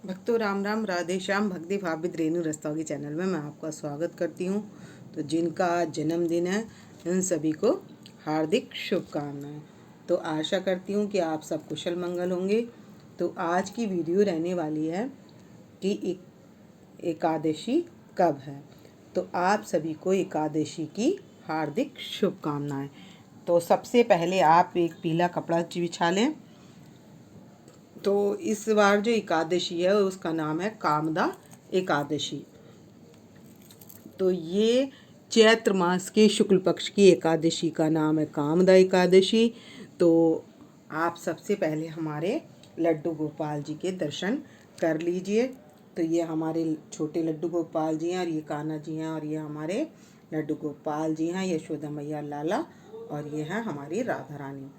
भक्तों राम राम, राधे श्याम। भक्ति भावित रेणु रस्तोगी चैनल में मैं आपका स्वागत करती हूँ। तो जिनका आज जन्मदिन है उन सभी को हार्दिक शुभकामनाएं। तो आशा करती हूँ कि आप सब कुशल मंगल होंगे। तो आज की वीडियो रहने वाली है कि एकादशी कब है। तो आप सभी को एकादशी की हार्दिक शुभकामनाएं। तो सबसे पहले आप एक पीला कपड़ा बिछा लें। तो इस बार जो एकादशी है उसका नाम है कामदा एकादशी। तो ये चैत्र मास के शुक्ल पक्ष की एकादशी का नाम है कामदा एकादशी। तो आप सबसे पहले हमारे लड्डू गोपाल जी के दर्शन कर लीजिए। तो ये हमारे छोटे लड्डू गोपाल जी हैं और ये कान्हा जी हैं और ये हमारे लड्डू गोपाल जी हैं, यशोदा मैया लाला, और ये हैं हमारी राधा रानी।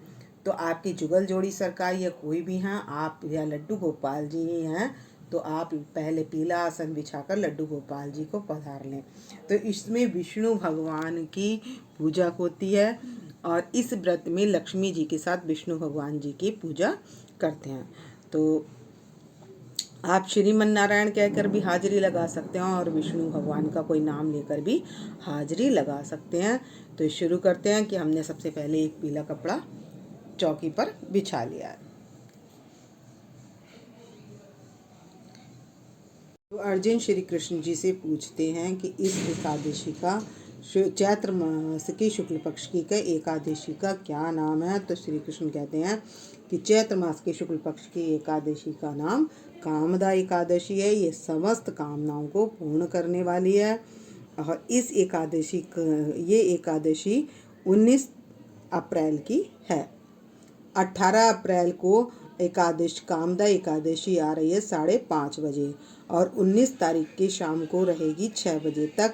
तो आपकी जुगल जोड़ी सरकार या कोई भी हैं, आप या लड्डू गोपाल जी ही हैं, तो आप पहले पीला आसन बिछाकर लड्डू गोपाल जी को पधार लें। तो इसमें विष्णु भगवान की पूजा होती है और इस व्रत में लक्ष्मी जी के साथ विष्णु भगवान जी की पूजा करते हैं। तो आप श्रीमन नारायण कहकर भी हाजिरी लगा सकते हैं और विष्णु भगवान का कोई नाम लेकर भी हाजिरी लगा सकते हैं। तो शुरू करते हैं कि हमने सबसे पहले एक पीला कपड़ा चौकी पर बिछा लिया है। तो अर्जुन श्री कृष्ण जी से पूछते हैं कि इस एकादशी का चैत्र मास की शुक्ल पक्ष की एकादशी का क्या नाम है। तो श्री कृष्ण कहते हैं कि चैत्र मास के शुक्ल पक्ष की एकादशी का नाम कामदा एकादशी है। ये समस्त कामनाओं को पूर्ण करने वाली है और इस ये एकादशी 19 अप्रैल की है। 18 अप्रैल को कामदा एकादशी आ रही है 5:30 बजे और 19 तारीख की शाम को रहेगी 6 बजे तक।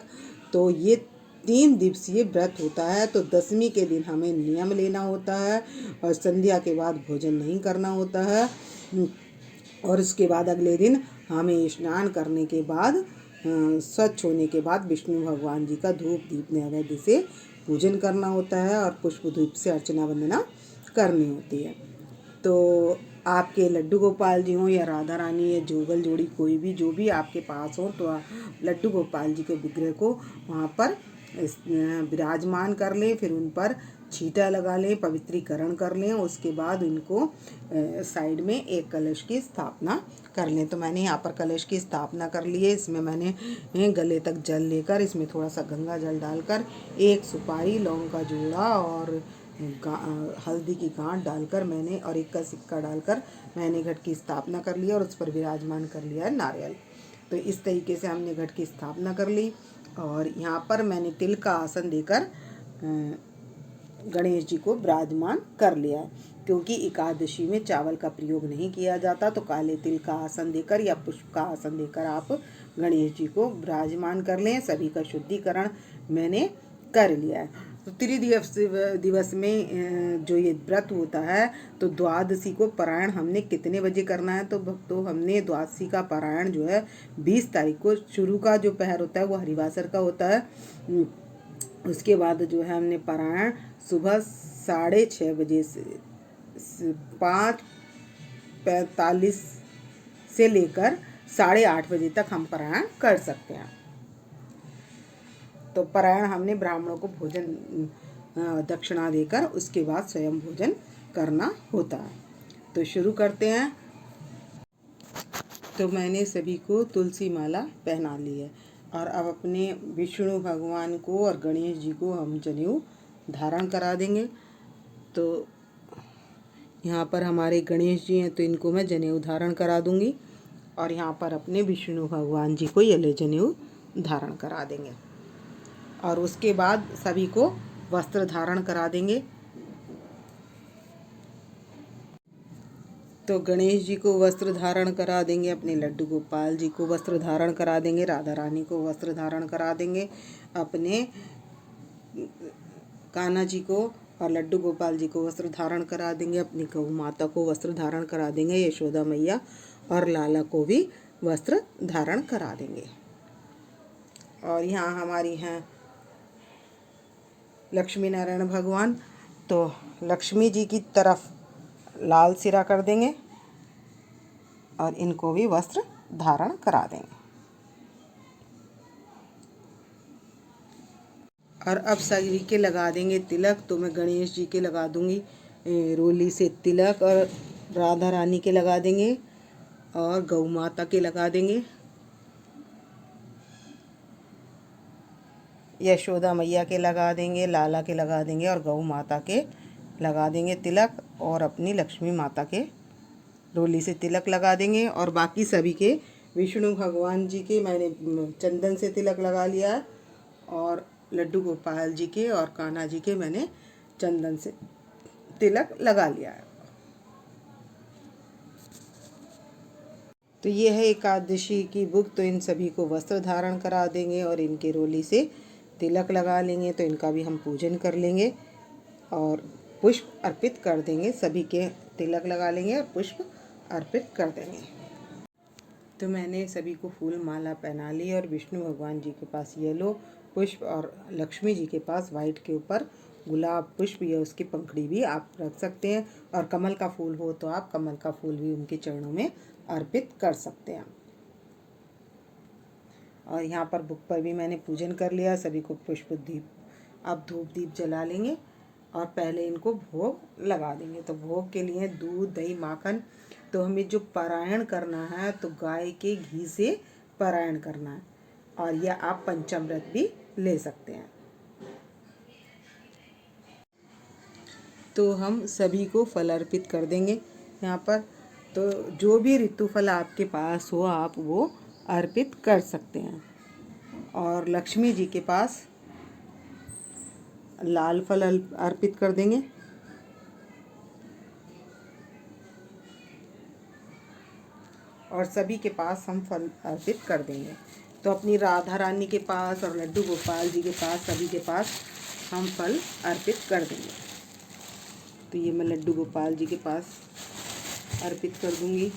तो ये 3 दिवसीय व्रत होता है। तो दशमी के दिन हमें नियम लेना होता है और संध्या के बाद भोजन नहीं करना होता है और उसके बाद अगले दिन हमें स्नान करने के बाद स्वच्छ होने के बाद विष्णु भगवान जी का धूप दीप नैवेद्य से पूजन करना होता है और पुष्प धूप से अर्चना वंदना करनी होती है। तो आपके लड्डू गोपाल जी हों या राधा रानी या जुगल जोड़ी कोई भी जो भी आपके पास हो, तो लड्डू गोपाल जी के विग्रह को वहाँ पर विराजमान कर लें। फिर उन पर छीटा लगा लें, पवित्रीकरण कर लें। उसके बाद उनको साइड में एक कलश की स्थापना कर लें। तो मैंने यहाँ पर कलश की स्थापना कर ली है। इसमें मैंने गले तक जल लेकर इसमें थोड़ा सा गंगा जल डालकर एक सुपारी, लौंग का जोड़ा और हल्दी की गांठ डालकर मैंने और एक का सिक्का डालकर मैंने घट की स्थापना कर लिया और उस पर विराजमान कर लिया है नारियल। तो इस तरीके से हमने घट की स्थापना कर ली और यहाँ पर मैंने तिल का आसन देकर गणेश जी को विराजमान कर लिया है। क्योंकि एकादशी में चावल का प्रयोग नहीं किया जाता, तो काले तिल का आसन देकर या पुष्प का आसन देकर आप गणेश जी को विराजमान कर लें। सभी का शुद्धिकरण मैंने कर लिया है। तो दिवस में जो ये व्रत होता है, तो द्वादशी को पारायण हमने कितने बजे करना है। तो हमने द्वादशी का पारायण जो है 20 तारीख को, शुरू का जो पहर होता है वो हरिवासर का होता है। उसके बाद जो है हमने पारायण सुबह 6:30 बजे से 5:45 से लेकर 8:30 बजे तक हम पारायण कर सकते हैं। तो पारायण हमने ब्राह्मणों को भोजन दक्षिणा देकर उसके बाद स्वयं भोजन करना होता है। तो शुरू करते हैं। तो मैंने सभी को तुलसी माला पहना ली है और अब अपने विष्णु भगवान को और गणेश जी को हम जनेऊ धारण करा देंगे। तो यहाँ पर हमारे गणेश जी हैं, तो इनको मैं जनेऊ धारण करा दूंगी और यहाँ पर अपने विष्णु भगवान जी को ये जनेऊ धारण करा देंगे और उसके बाद सभी को वस्त्र धारण करा देंगे। तो गणेश जी को वस्त्र धारण करा देंगे, अपने लड्डू गोपाल जी को वस्त्र धारण करा देंगे, राधा रानी को वस्त्र धारण करा देंगे, अपने कान्हा जी को और लड्डू गोपाल जी को वस्त्र धारण करा देंगे, अपनी गौ माता को वस्त्र धारण करा देंगे, यशोदा मैया और लाला को भी वस्त्र धारण करा देंगे। और यहाँ हमारी हैं लक्ष्मी नारायण भगवान, तो लक्ष्मी जी की तरफ लाल सिरा कर देंगे और इनको भी वस्त्र धारण करा देंगे। और अब सभी के लगा देंगे तिलक। तो मैं गणेश जी के लगा दूंगी रोली से तिलक, और राधा रानी के लगा देंगे, और गौ माता के लगा देंगे, यशोदा मैया के लगा देंगे, लाला के लगा देंगे, और गौ माता के लगा देंगे तिलक, और अपनी लक्ष्मी माता के रोली से तिलक लगा देंगे। और बाकी सभी के विष्णु भगवान जी के मैंने चंदन से तिलक लगा लिया है, और लड्डू गोपाल जी के और कान्हा जी के मैंने चंदन से तिलक लगा लिया है। तो ये है एकादशी की बुक। तो इन सभी को वस्त्र धारण करा देंगे और इनके रोली से तिलक लगा लेंगे। तो इनका भी हम पूजन कर लेंगे और पुष्प अर्पित कर देंगे। सभी के तिलक लगा लेंगे और पुष्प अर्पित कर देंगे। तो मैंने सभी को फूल माला पहना ली, और विष्णु भगवान जी के पास येलो पुष्प और लक्ष्मी जी के पास वाइट के ऊपर गुलाब पुष्प या उसकी पंखड़ी भी आप रख सकते हैं। और कमल का फूल हो तो आप कमल का फूल भी उनके चरणों में अर्पित कर सकते हैं। और यहाँ पर बुक पर भी मैंने पूजन कर लिया। सभी को पुष्प दीप, अब धूप दीप जला लेंगे और पहले इनको भोग लगा देंगे। तो भोग के लिए दूध, दही, माखन। तो हमें जो पारायण करना है तो गाय के घी से पारायण करना है, और यह आप पंचामृत भी ले सकते हैं। तो हम सभी को फल अर्पित कर देंगे यहाँ पर। तो जो भी ऋतु फल आपके पास हो आप वो अर्पित कर सकते हैं। और लक्ष्मी जी के पास लाल फल अर्पित कर देंगे, और सभी के पास हम फल अर्पित कर देंगे। तो अपनी राधा रानी के पास और लड्डू गोपाल जी के पास, सभी के पास हम फल अर्पित कर देंगे। तो ये मैं लड्डू गोपाल जी के पास अर्पित कर दूंगी,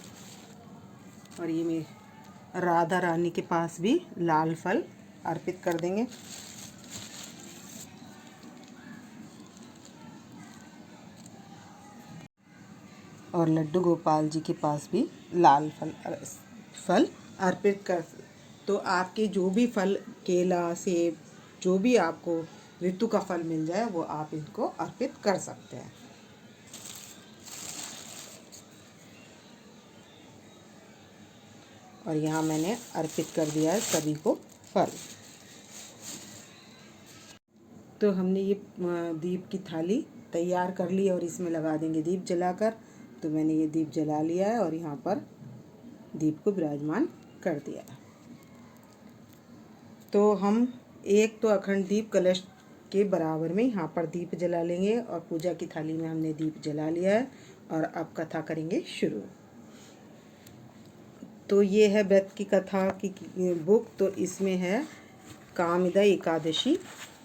और ये मैं राधा रानी के पास भी लाल फल अर्पित कर देंगे। और लड्डू गोपाल जी के पास भी लाल फल अर्पित कर। तो आपके जो भी फल, केला, सेब, जो भी आपको ऋतु का फल मिल जाए वो आप इनको अर्पित कर सकते हैं। और यहाँ मैंने अर्पित कर दिया है सभी को फल। तो हमने ये दीप की थाली तैयार कर ली और इसमें लगा देंगे दीप जलाकर। तो मैंने ये दीप जला लिया है और यहाँ पर दीप को विराजमान कर दिया है। तो हम एक तो अखंड दीप कलश के बराबर में यहाँ पर दीप जला लेंगे, और पूजा की थाली में हमने दीप जला लिया है। और अब कथा करेंगे शुरू। तो ये है व्रत की कथा की बुक। तो इसमें है कामदा एकादशी।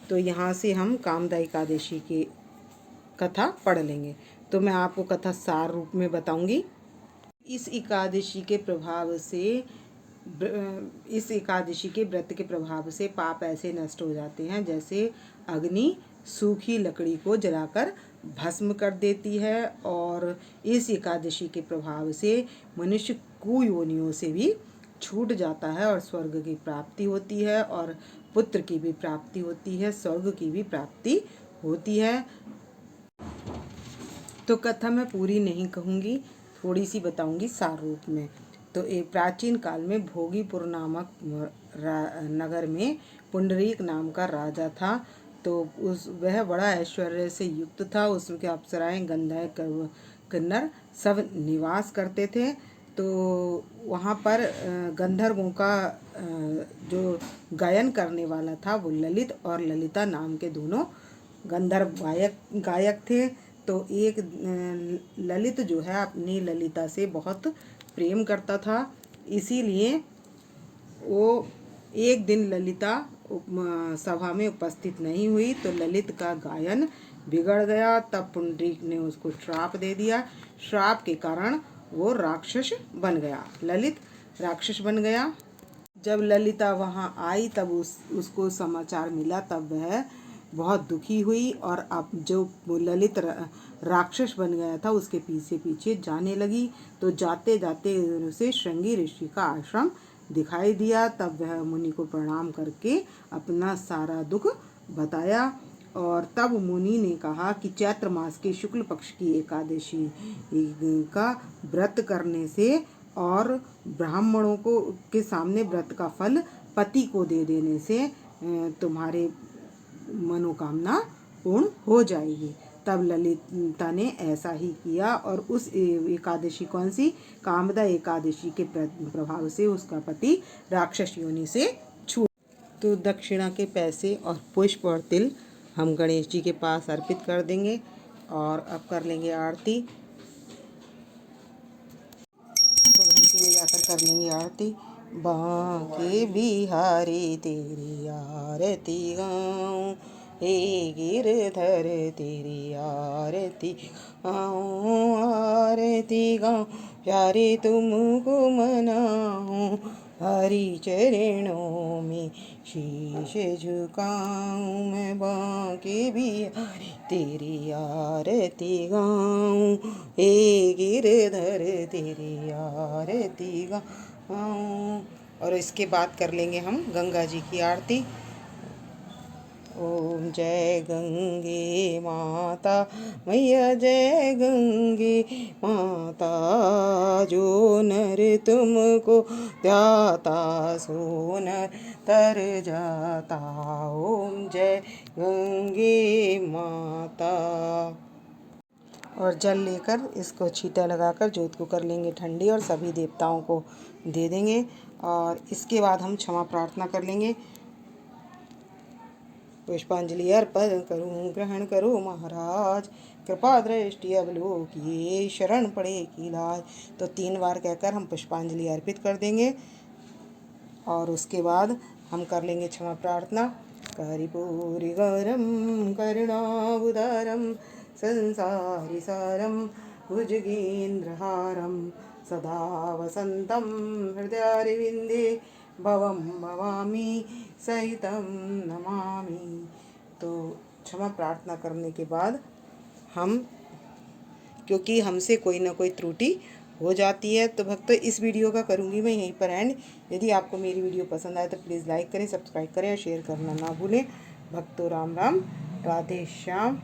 तो यहाँ से हम कामदा एकादशी की कथा पढ़ लेंगे। तो मैं आपको कथा सार रूप में बताऊंगी। इस एकादशी के प्रभाव से, इस एकादशी के व्रत के प्रभाव से पाप ऐसे नष्ट हो जाते हैं जैसे अग्नि सूखी लकड़ी को जलाकर भस्म कर देती है। और इस एकादशी के प्रभाव से मनुष्य कुयोनियों से भी छूट जाता है, और स्वर्ग की प्राप्ति होती है, और पुत्र की भी प्राप्ति होती है, स्वर्ग की भी प्राप्ति होती है। तो कथा मैं पूरी नहीं कहूँगी, थोड़ी सी बताऊँगी सार रूप में। तो एक प्राचीन काल में भोगीपुर नामक नगर में पुंडरीक नाम का राजा था। तो वह बड़ा ऐश्वर्य से युक्त था। उसके अप्सराएं, गंधर्व, किन्नर सब निवास करते थे। तो वहाँ पर गंधर्वों का जो गायन करने वाला था वो ललित और ललिता नाम के दोनों गंधर्व गायक थे। तो एक ललित जो है अपनी ललिता से बहुत प्रेम करता था, इसीलिए वो एक दिन ललिता सभा में उपस्थित नहीं हुई। तो ललित का गायन बिगड़ गया। तब पुंडरीक ने उसको श्राप दे दिया। श्राप के कारण वो राक्षस बन गया, ललित राक्षस बन गया। जब ललिता वहाँ आई तब उसको समाचार मिला। तब वह बहुत दुखी हुई और अब जो ललित राक्षस बन गया था उसके पीछे पीछे जाने लगी। तो जाते जाते उसे श्रृंगी ऋषि का आश्रम दिखाई दिया। तब वह मुनि को प्रणाम करके अपना सारा दुख बताया। और तब मुनि ने कहा कि चैत्र मास के शुक्ल पक्ष की एकादशी का व्रत करने से और ब्राह्मणों को के सामने व्रत का फल पति को दे देने से तुम्हारे मनोकामना पूर्ण हो जाएगी। तब ललिता ने ऐसा ही किया और उस एकादशी कौन सी, कामदा एकादशी के प्रभाव से उसका पति राक्षस योनि से छूट। तो दक्षिणा के पैसे और पुष्प और तिल हम गणेश जी के पास अर्पित कर देंगे और अब कर लेंगे आरती। तो घंटी में जाकर कर लेंगे आरती। बांके बिहारी तेरी आरती गाऊं, हे गिरधर तेरी आरती गाऊं, आरती गाऊं प्यारे तुमको मनाऊं, हरि चरणों में शीश झुकाऊं, मैं बांके बिहारी तेरी आरती गाऊं, हे गिरधर तेरी आरती गाऊं। और इसके बाद कर लेंगे हम गंगा जी की आरती। ओम जय गंगे माता मैया, जय गंगे माता, जो नर तुमको ध्याता सो नर तर जाता। ओम जय गंगे माता। और जल लेकर इसको छींटा लगाकर जोत को कर लेंगे ठंडी और सभी देवताओं को दे देंगे। और इसके बाद हम क्षमा प्रार्थना कर लेंगे। पुष्पांजलि अर्पण करूं, ग्रहण करो महाराज, कृपा दृष्टि अवलोकिए, शरण पड़े की लाज। तो 3 बार कहकर हम पुष्पांजलि अर्पित कर देंगे। और उसके बाद हम कर लेंगे क्षमा प्रार्थना। कर्पूरी गौरम करुणावतारम संसारी सारम भुजगेन्द्रहारम सदा वसंतं हृदयारविन्दे भवं भवामी सहितं नमामि। तो क्षमा प्रार्थना करने के बाद हम, क्योंकि हमसे कोई ना कोई त्रुटि हो जाती है, तो भक्तों इस वीडियो का करूँगी मैं यहीं पर एंड। यदि आपको मेरी वीडियो पसंद आए तो प्लीज़ लाइक करें, सब्सक्राइब करें और शेयर करना ना भूलें। भक्तों राम राम, राधे श्याम।